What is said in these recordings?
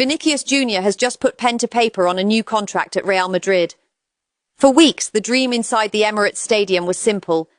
Vinicius Junior has just put pen to paper on a new contract at Real Madrid. For weeks, the dream inside the Emirates Stadium was simple.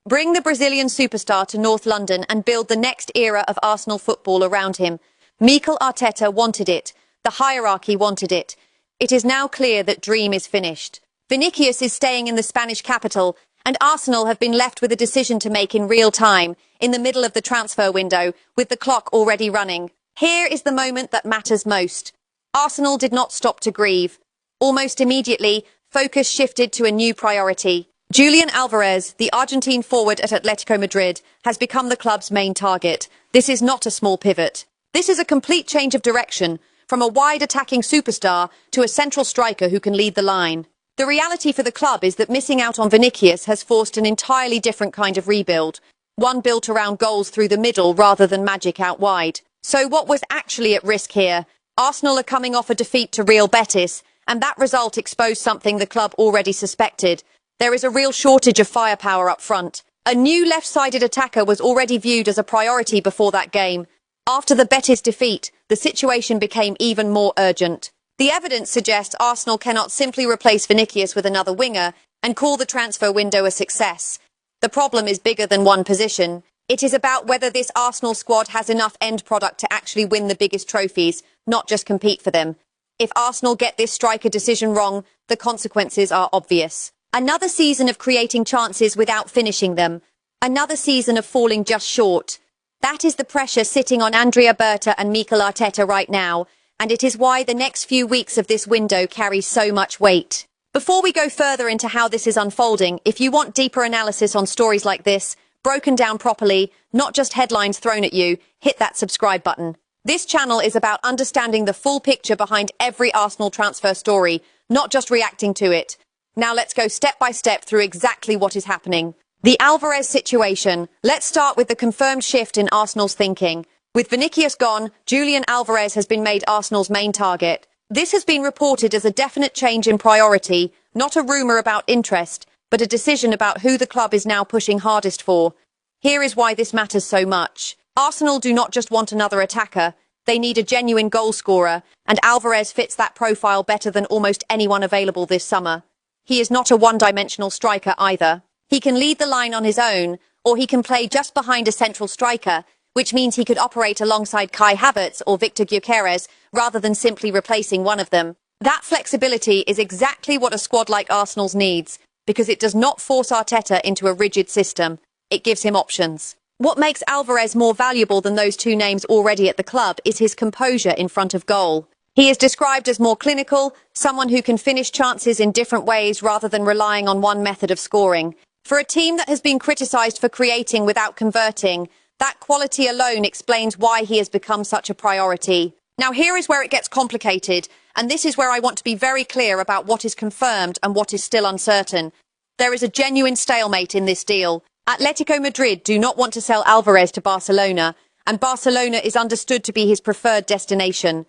Bring the Brazilian superstar to North London and build the next era of Arsenal football around him. Mikel Arteta wanted it. The hierarchy wanted it. It is now clear that dream is finished. Vinicius is staying in the Spanish capital, and Arsenal have been left with a decision to make in real time, in the middle of the transfer window, with the clock already running. Here is the moment that matters most. Arsenal did not stop to grieve. Almost immediately, focus shifted to a new priority. Julian Alvarez, the Argentine forward at Atletico Madrid, has become the club's main target. This is not a small pivot. This is a complete change of direction, from a wide attacking superstar to a central striker who can lead the line. The reality for the club is that missing out on Vinicius has forced an entirely different kind of rebuild, one built around goals through the middle rather than magic out wide. So what was actually at risk here? Arsenal are coming off a defeat to Real Betis, and that result exposed something the club already suspected. There is a real shortage of firepower up front. A new left-sided attacker was already viewed as a priority before that game. After the Betis defeat, the situation became even more urgent. The evidence suggests Arsenal cannot simply replace Vinicius with another winger and call the transfer window a success. The problem is bigger than one position. It is about whether this Arsenal squad has enough end product to actually win the biggest trophies, not just compete for them. If Arsenal get this striker decision wrong, the consequences are obvious. Another season of creating chances without finishing them. Another season of falling just short. That is the pressure sitting on Andrea, Berta and Mikel Arteta right now, and it is why the next few weeks of this window carry so much weight. Before we go further into how this is unfolding, if you want deeper analysis on stories like this, broken down properly, not just headlines thrown at you, hit that subscribe button. This channel is about understanding the full picture behind every Arsenal transfer story, not just reacting to it. Now let's go step by step through exactly what is happening. The Alvarez situation. Let's start with the confirmed shift in Arsenal's thinking. With Vinicius gone, Julian Alvarez has been made Arsenal's main target. This has been reported as a definite change in priority, not a rumour about interest, but a decision about who the club is now pushing hardest for. Here is why this matters so much. Arsenal do not just want another attacker, they need a genuine goal scorer, and Alvarez fits that profile better than almost anyone available this summer. He is not a one-dimensional striker either. He can lead the line on his own, or he can play just behind a central striker, which means he could operate alongside Kai Havertz or Victor Gyökeres rather than simply replacing one of them. That flexibility is exactly what a squad like Arsenal's needs, because it does not force Arteta into a rigid system. It gives him options. What makes Alvarez more valuable than those two names already at the club is his composure in front of goal. He is described as more clinical, someone who can finish chances in different ways rather than relying on one method of scoring. For a team that has been criticised for creating without converting, that quality alone explains why he has become such a priority. Now here is where it gets complicated, and this is where I want to be very clear about what is confirmed and what is still uncertain. There is a genuine stalemate in this deal. Atletico Madrid do not want to sell Alvarez to Barcelona, and Barcelona is understood to be his preferred destination.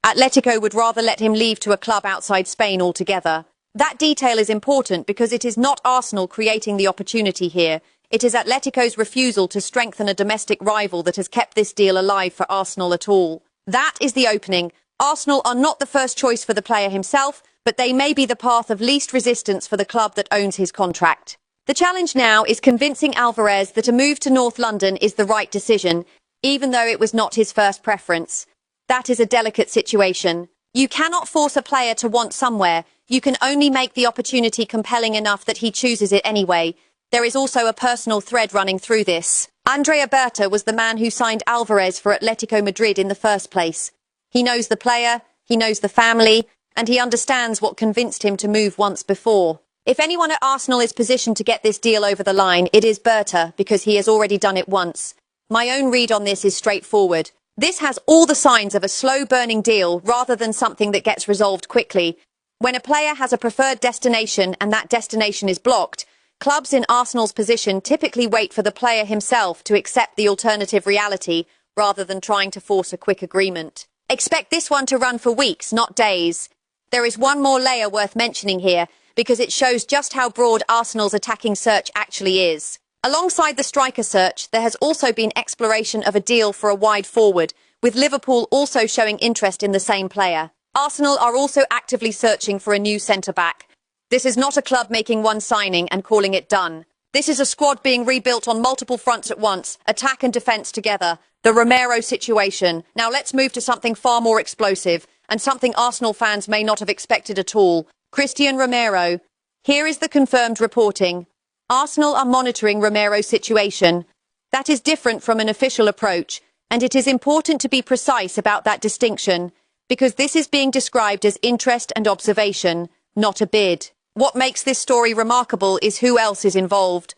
Atletico would rather let him leave to a club outside Spain altogether. That detail is important because it is not Arsenal creating the opportunity here. It is Atletico's refusal to strengthen a domestic rival that has kept this deal alive for Arsenal at all. That is the opening. Arsenal are not the first choice for the player himself, but they may be the path of least resistance for the club that owns his contract. The challenge now is convincing Alvarez that a move to North London is the right decision, even though it was not his first preference. That is a delicate situation. You cannot force a player to want somewhere. You can only make the opportunity compelling enough that he chooses it anyway. There is also a personal thread running through this. Andrea Berta was the man who signed Alvarez for Atletico Madrid in the first place. He knows the player, he knows the family, and he understands what convinced him to move once before. If anyone at Arsenal is positioned to get this deal over the line, it is Berta, because he has already done it once. My own read on this is straightforward. This has all the signs of a slow-burning deal rather than something that gets resolved quickly. When a player has a preferred destination and that destination is blocked, clubs in Arsenal's position typically wait for the player himself to accept the alternative reality rather than trying to force a quick agreement. Expect this one to run for weeks, not days. There is one more layer worth mentioning here, because it shows just how broad Arsenal's attacking search actually is. Alongside the striker search, there has also been exploration of a deal for a wide forward, with Liverpool also showing interest in the same player. Arsenal are also actively searching for a new centre-back. This is not a club making one signing and calling it done. This is a squad being rebuilt on multiple fronts at once, attack and defence together. The Romero situation. Now let's move to something far more explosive, and something Arsenal fans may not have expected at all. Cristian Romero. Here is the confirmed reporting. Arsenal are monitoring Romero's situation. That is different from an official approach, and it is important to be precise about that distinction, because this is being described as interest and observation, not a bid. What makes this story remarkable is who else is involved.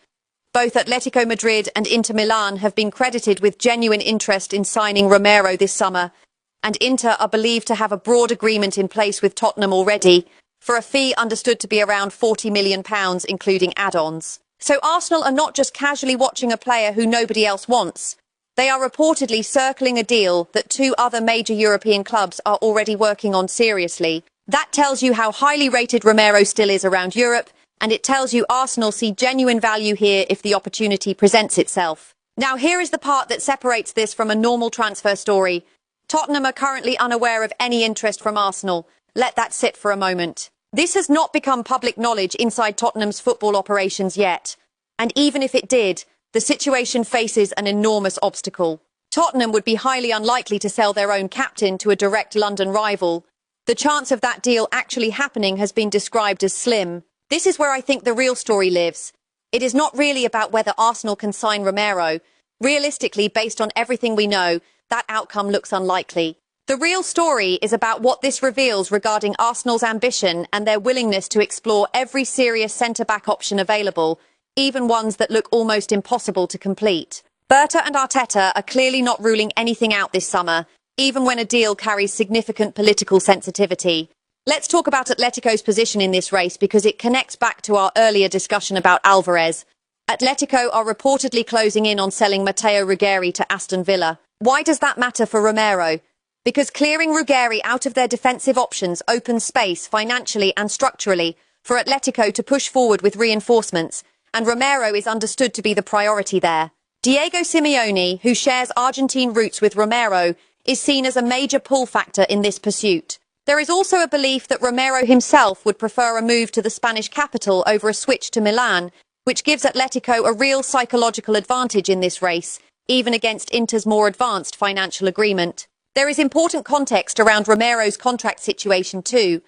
Both Atletico Madrid and Inter Milan have been credited with genuine interest in signing Romero this summer, and Inter are believed to have a broad agreement in place with Tottenham already, for a fee understood to be around £40 million, including add-ons. So Arsenal are not just casually watching a player who nobody else wants. They are reportedly circling a deal that two other major European clubs are already working on seriously. That tells you how highly rated Romero still is around Europe, and it tells you Arsenal see genuine value here if the opportunity presents itself. Now here is the part that separates this from a normal transfer story. Tottenham are currently unaware of any interest from Arsenal. Let that sit for a moment. This has not become public knowledge inside Tottenham's football operations yet. And even if it did, the situation faces an enormous obstacle. Tottenham would be highly unlikely to sell their own captain to a direct London rival. The chance of that deal actually happening has been described as slim. This is where I think the real story lives. It is not really about whether Arsenal can sign Romero. Realistically, based on everything we know, that outcome looks unlikely. The real story is about what this reveals regarding Arsenal's ambition and their willingness to explore every serious centre-back option available, even ones that look almost impossible to complete. Berta and Arteta are clearly not ruling anything out this summer, even when a deal carries significant political sensitivity. Let's talk about Atletico's position in this race because it connects back to our earlier discussion about Alvarez. Atletico are reportedly closing in on selling Matteo Ruggeri to Aston Villa. Why does that matter for Romero? Because clearing Ruggeri out of their defensive options opens space financially and structurally for Atletico to push forward with reinforcements, and Romero is understood to be the priority there. Diego Simeone, who shares Argentine roots with Romero, is seen as a major pull factor in this pursuit. There is also a belief that Romero himself would prefer a move to the Spanish capital over a switch to Milan, which gives Atletico a real psychological advantage in this race, even against Inter's more advanced financial agreement. There is important context around Romero's contract situation too.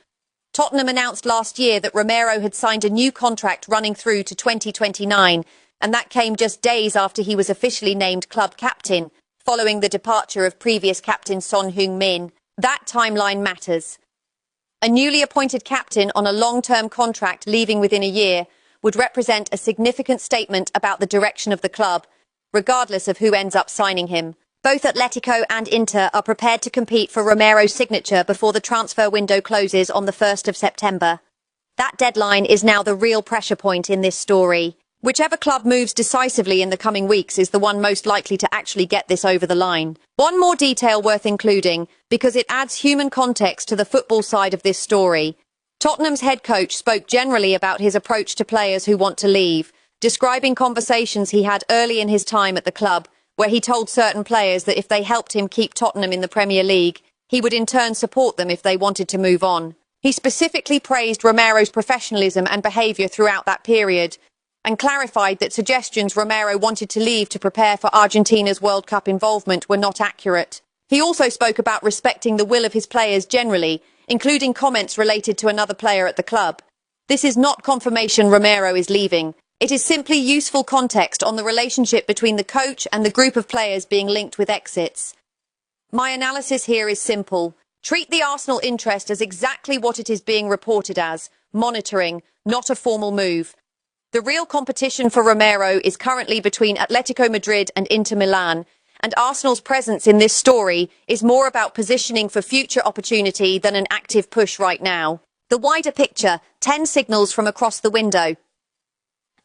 Tottenham announced last year that Romero had signed a new contract running through to 2029, and that came just days after he was officially named club captain, following the departure of previous captain Son Heung-min. That timeline matters. A newly appointed captain on a long-term contract leaving within a year would represent a significant statement about the direction of the club, regardless of who ends up signing him. Both Atletico and Inter are prepared to compete for Romero's signature before the transfer window closes on the 1st of September. That deadline is now the real pressure point in this story. Whichever club moves decisively in the coming weeks is the one most likely to actually get this over the line. One more detail worth including, because it adds human context to the football side of this story. Tottenham's head coach spoke generally about his approach to players who want to leave, describing conversations he had early in his time at the club, where he told certain players that if they helped him keep Tottenham in the Premier League, he would in turn support them if they wanted to move on. He specifically praised Romero's professionalism and behaviour throughout that period, and clarified that suggestions Romero wanted to leave to prepare for Argentina's World Cup involvement were not accurate. He also spoke about respecting the will of his players generally, including comments related to another player at the club. This is not confirmation Romero is leaving. It is simply useful context on the relationship between the coach and the group of players being linked with exits. My analysis here is simple. Treat the Arsenal interest as exactly what it is being reported as, monitoring, not a formal move. The real competition for Romero is currently between Atletico Madrid and Inter Milan, and Arsenal's presence in this story is more about positioning for future opportunity than an active push right now. The wider picture, 10 signals from across the window.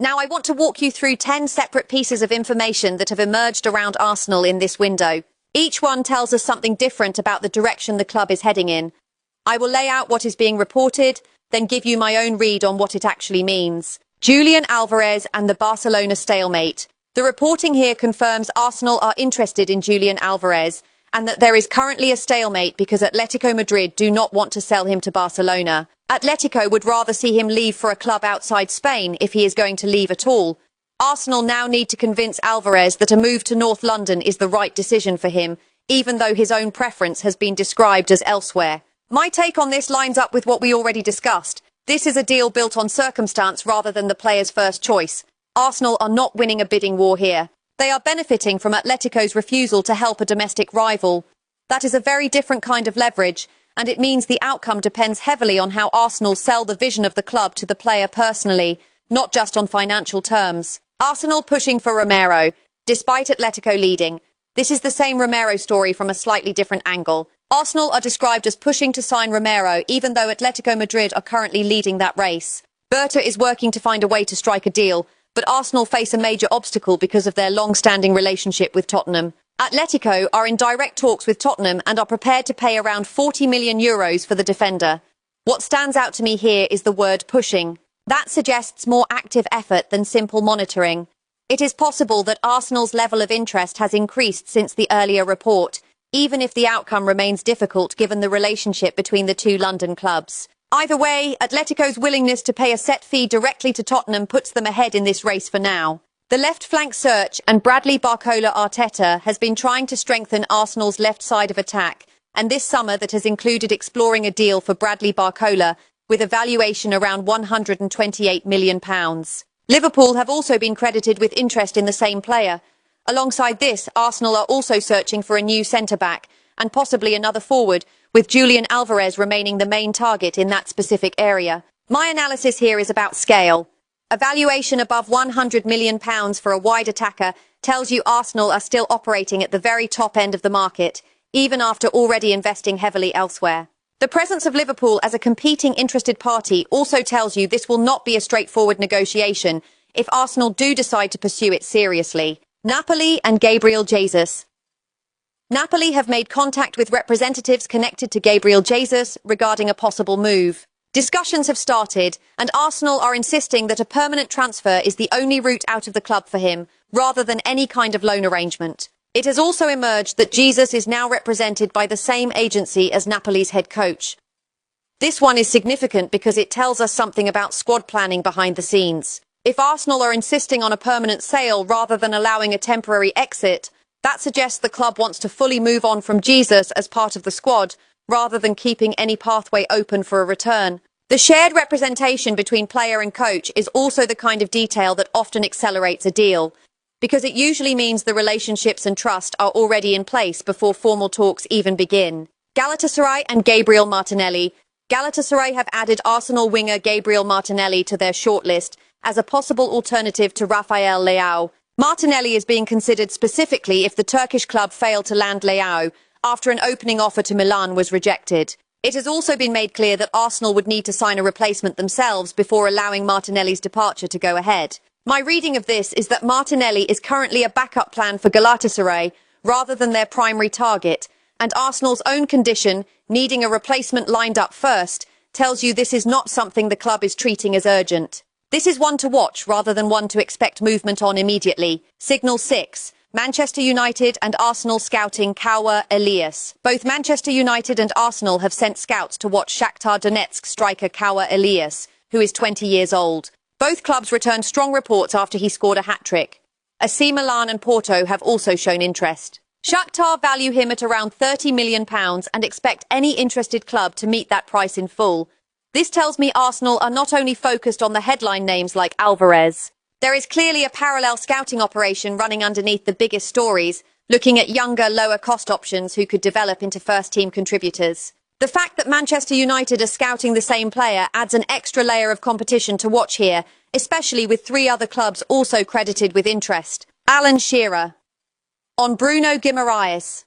Now I want to walk you through 10 separate pieces of information that have emerged around Arsenal in this window. Each one tells us something different about the direction the club is heading in. I will lay out what is being reported, then give you my own read on what it actually means. Julian Alvarez and the Barcelona stalemate. The reporting here confirms Arsenal are interested in Julian Alvarez, and that there is currently a stalemate because Atletico Madrid do not want to sell him to Barcelona. Atletico would rather see him leave for a club outside Spain if he is going to leave at all. Arsenal now need to convince Alvarez that a move to North London is the right decision for him, even though his own preference has been described as elsewhere. My take on this lines up with what we already discussed. This is a deal built on circumstance rather than the player's first choice. Arsenal are not winning a bidding war here. They are benefiting from Atletico's refusal to help a domestic rival. That is a very different kind of leverage, and it means the outcome depends heavily on how Arsenal sell the vision of the club to the player personally, not just on financial terms. Arsenal pushing for Romero, despite Atletico leading. This is the same Romero story from a slightly different angle. Arsenal are described as pushing to sign Romero, even though Atletico Madrid are currently leading that race. Berta is working to find a way to strike a deal, but Arsenal face a major obstacle because of their long-standing relationship with Tottenham. Atletico are in direct talks with Tottenham and are prepared to pay around €40 million for the defender. What stands out to me here is the word pushing. That suggests more active effort than simple monitoring. It is possible that Arsenal's level of interest has increased since the earlier report, even if the outcome remains difficult given the relationship between the two London clubs. Either way, Atletico's willingness to pay a set fee directly to Tottenham puts them ahead in this race for now. The left flank search and Bradley Barcola Arteta has been trying to strengthen Arsenal's left side of attack, and this summer that has included exploring a deal for Bradley Barcola with a valuation around £128 million. Liverpool have also been credited with interest in the same player. Alongside this, Arsenal are also searching for a new centre-back and possibly another forward, with Julian Alvarez remaining the main target in that specific area. My analysis here is about scale. A valuation above £100 million for a wide attacker tells you Arsenal are still operating at the very top end of the market, even after already investing heavily elsewhere. The presence of Liverpool as a competing interested party also tells you this will not be a straightforward negotiation if Arsenal do decide to pursue it seriously. Napoli and Gabriel Jesus. Napoli have made contact with representatives connected to Gabriel Jesus regarding a possible move. Discussions have started, and Arsenal are insisting that a permanent transfer is the only route out of the club for him, rather than any kind of loan arrangement. It has also emerged that Jesus is now represented by the same agency as Napoli's head coach. This one is significant because it tells us something about squad planning behind the scenes. If Arsenal are insisting on a permanent sale rather than allowing a temporary exit, that suggests the club wants to fully move on from Jesus as part of the squad, rather than keeping any pathway open for a return. The shared representation between player and coach is also the kind of detail that often accelerates a deal, because it usually means the relationships and trust are already in place before formal talks even begin. Galatasaray and Gabriel Martinelli. Galatasaray have added Arsenal winger Gabriel Martinelli to their shortlist as a possible alternative to Rafael Leao. Martinelli is being considered specifically if the Turkish club failed to land Leao after an opening offer to Milan was rejected. It has also been made clear that Arsenal would need to sign a replacement themselves before allowing Martinelli's departure to go ahead. My reading of this is that Martinelli is currently a backup plan for Galatasaray rather than their primary target, and Arsenal's own condition, needing a replacement lined up first, tells you this is not something the club is treating as urgent. This is one to watch rather than one to expect movement on immediately. Signal 6. Manchester United and Arsenal scouting Kaua Elias. Both Manchester United and Arsenal have sent scouts to watch Shakhtar Donetsk striker Kaua Elias, who is 20 years old. Both clubs returned strong reports after he scored a hat-trick. AC Milan and Porto have also shown interest. Shakhtar value him at around £30 million and expect any interested club to meet that price in full. This tells me Arsenal are not only focused on the headline names like Alvarez. There is clearly a parallel scouting operation running underneath the biggest stories, looking at younger, lower-cost options who could develop into first-team contributors. The fact that Manchester United are scouting the same player adds an extra layer of competition to watch here, especially with 3 other clubs also credited with interest. Alan Shearer. On Bruno Guimaraes.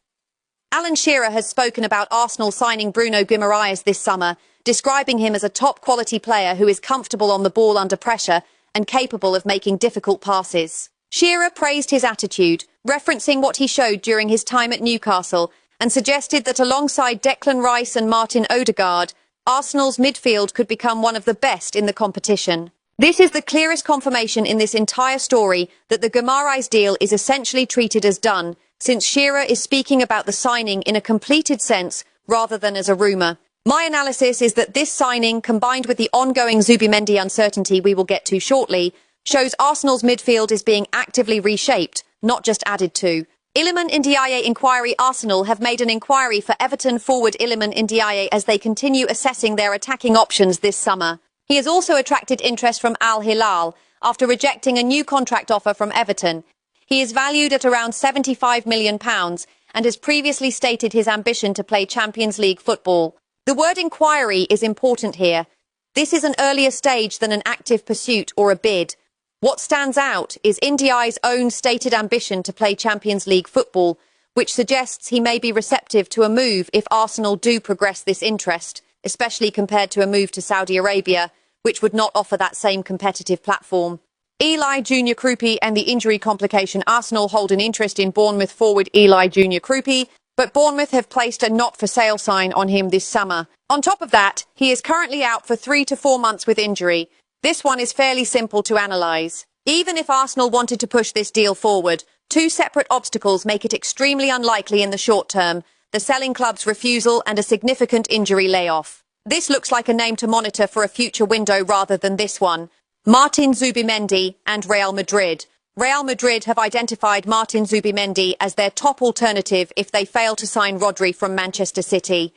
Alan Shearer has spoken about Arsenal signing Bruno Guimaraes this summer, describing him as a top-quality player who is comfortable on the ball under pressure and capable of making difficult passes. Shearer praised his attitude, referencing what he showed during his time at Newcastle, and suggested that alongside Declan Rice and Martin Odegaard, Arsenal's midfield could become one of the best in the competition. This is the clearest confirmation in this entire story that the Guimaraes deal is essentially treated as done, since Shearer is speaking about the signing in a completed sense rather than as a rumour. My analysis is that this signing, combined with the ongoing Zubimendi uncertainty we will get to shortly, shows Arsenal's midfield is being actively reshaped, not just added to. Iliman Ndiaye inquiry. Arsenal have made an inquiry for Everton forward Iliman Ndiaye as they continue assessing their attacking options this summer. He has also attracted interest from Al Hilal after rejecting a new contract offer from Everton. He is valued at around £75 million and has previously stated his ambition to play Champions League football. The word inquiry is important here. This is an earlier stage than an active pursuit or a bid. What stands out is Ndiaye's own stated ambition to play Champions League football, which suggests he may be receptive to a move if Arsenal do progress this interest, especially compared to a move to Saudi Arabia, which would not offer that same competitive platform. Elias Junior Kroupi and the injury complication. Arsenal hold an interest in Bournemouth forward Elias Junior Kroupi, but Bournemouth have placed a not-for-sale sign on him this summer. On top of that, he is currently out for 3 to 4 months with injury. This one is fairly simple to analyse. Even if Arsenal wanted to push this deal forward, two separate obstacles make it extremely unlikely in the short term: the selling club's refusal and a significant injury layoff. This looks like a name to monitor for a future window rather than this one: Martin Zubimendi and Real Madrid. Real Madrid have identified Martin Zubimendi as their top alternative if they fail to sign Rodri from Manchester City.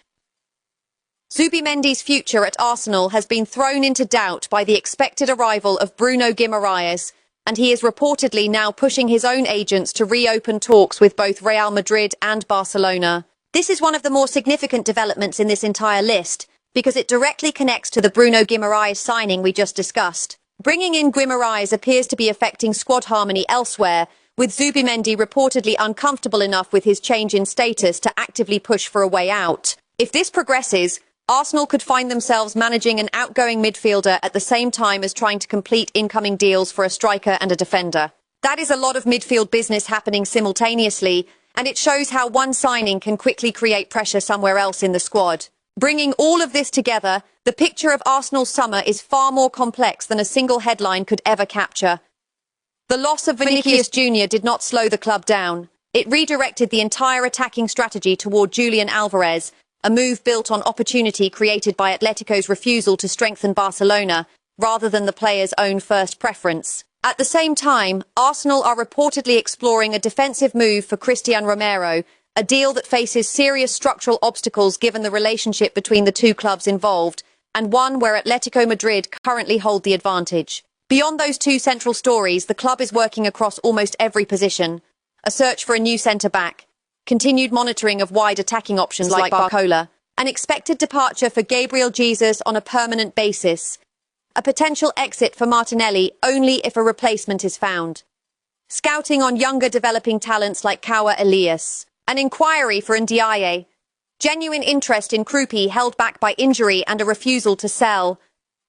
Zubimendi's future at Arsenal has been thrown into doubt by the expected arrival of Bruno Guimaraes, and he is reportedly now pushing his own agents to reopen talks with both Real Madrid and Barcelona. This is one of the more significant developments in this entire list, because it directly connects to the Bruno Guimaraes signing we just discussed. Bringing in Guimaraes appears to be affecting squad harmony elsewhere, with Zubimendi reportedly uncomfortable enough with his change in status to actively push for a way out. If this progresses, Arsenal could find themselves managing an outgoing midfielder at the same time as trying to complete incoming deals for a striker and a defender. That is a lot of midfield business happening simultaneously, and it shows how one signing can quickly create pressure somewhere else in the squad. Bringing all of this together, the picture of Arsenal's summer is far more complex than a single headline could ever capture. The loss of Vinicius Junior did not slow the club down. It redirected the entire attacking strategy toward Julian Alvarez, a move built on opportunity created by Atletico's refusal to strengthen Barcelona, rather than the player's own first preference. At the same time, Arsenal are reportedly exploring a defensive move for Cristian Romero, a deal that faces serious structural obstacles given the relationship between the two clubs involved, and one where Atletico Madrid currently hold the advantage. Beyond those two central stories, the club is working across almost every position: a search for a new centre-back, continued monitoring of wide attacking options like Barcola, an expected departure for Gabriel Jesus on a permanent basis, a potential exit for Martinelli only if a replacement is found, scouting on younger developing talents like Kaua Elias, an inquiry for Ndiaye, genuine interest in Kroupi held back by injury and a refusal to sell,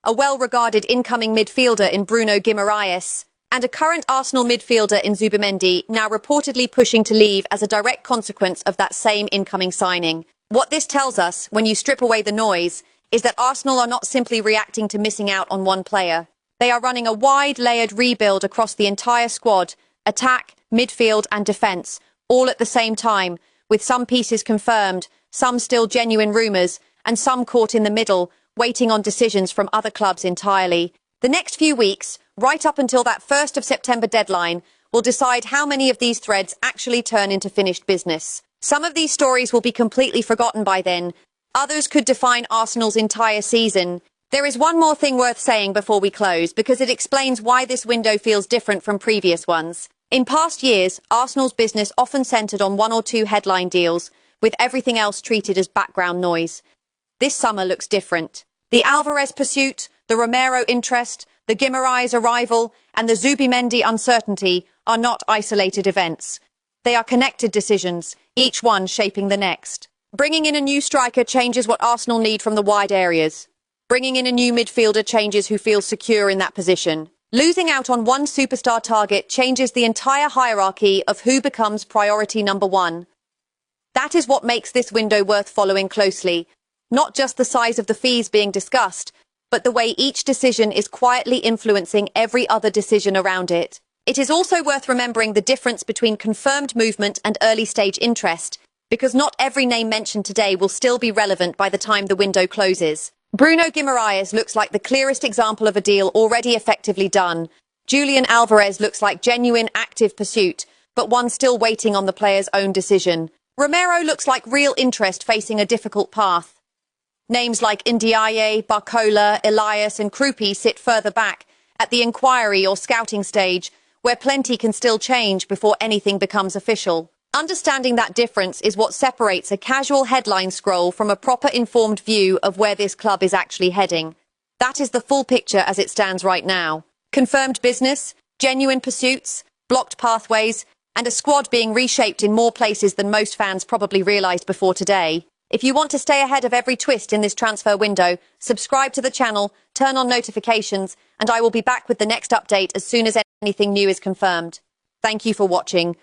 a well-regarded incoming midfielder in Bruno Guimaraes, and a current Arsenal midfielder in Zubimendi now reportedly pushing to leave as a direct consequence of that same incoming signing. What this tells us, when you strip away the noise, is that Arsenal are not simply reacting to missing out on one player. They are running a wide, layered rebuild across the entire squad: attack, midfield and defence, all at the same time, with some pieces confirmed, some still genuine rumours, and some caught in the middle, waiting on decisions from other clubs entirely. The next few weeks, right up until that 1st of September deadline, will decide how many of these threads actually turn into finished business. Some of these stories will be completely forgotten by then. Others could define Arsenal's entire season. There is one more thing worth saying before we close, because it explains why this window feels different from previous ones. In past years, Arsenal's business often centred on 1 or 2 headline deals, with everything else treated as background noise. This summer looks different. The Alvarez pursuit, the Romero interest, the Guimaraes arrival, and the Zubimendi uncertainty are not isolated events. They are connected decisions, each one shaping the next. Bringing in a new striker changes what Arsenal need from the wide areas. Bringing in a new midfielder changes who feels secure in that position. Losing out on one superstar target changes the entire hierarchy of who becomes priority number 1. That is what makes this window worth following closely. Not just the size of the fees being discussed, but the way each decision is quietly influencing every other decision around it. It is also worth remembering the difference between confirmed movement and early-stage interest, because not every name mentioned today will still be relevant by the time the window closes. Bruno Guimaraes looks like the clearest example of a deal already effectively done. Julian Alvarez looks like genuine active pursuit, but one still waiting on the player's own decision. Romero looks like real interest facing a difficult path. Names like Ndiaye, Barcola, Elias and Kroupi sit further back, at the inquiry or scouting stage, where plenty can still change before anything becomes official. Understanding that difference is what separates a casual headline scroll from a proper informed view of where this club is actually heading. That is the full picture as it stands right now. Confirmed business, genuine pursuits, blocked pathways, and a squad being reshaped in more places than most fans probably realised before today. If you want to stay ahead of every twist in this transfer window, subscribe to the channel, turn on notifications, and I will be back with the next update as soon as anything new is confirmed. Thank you for watching.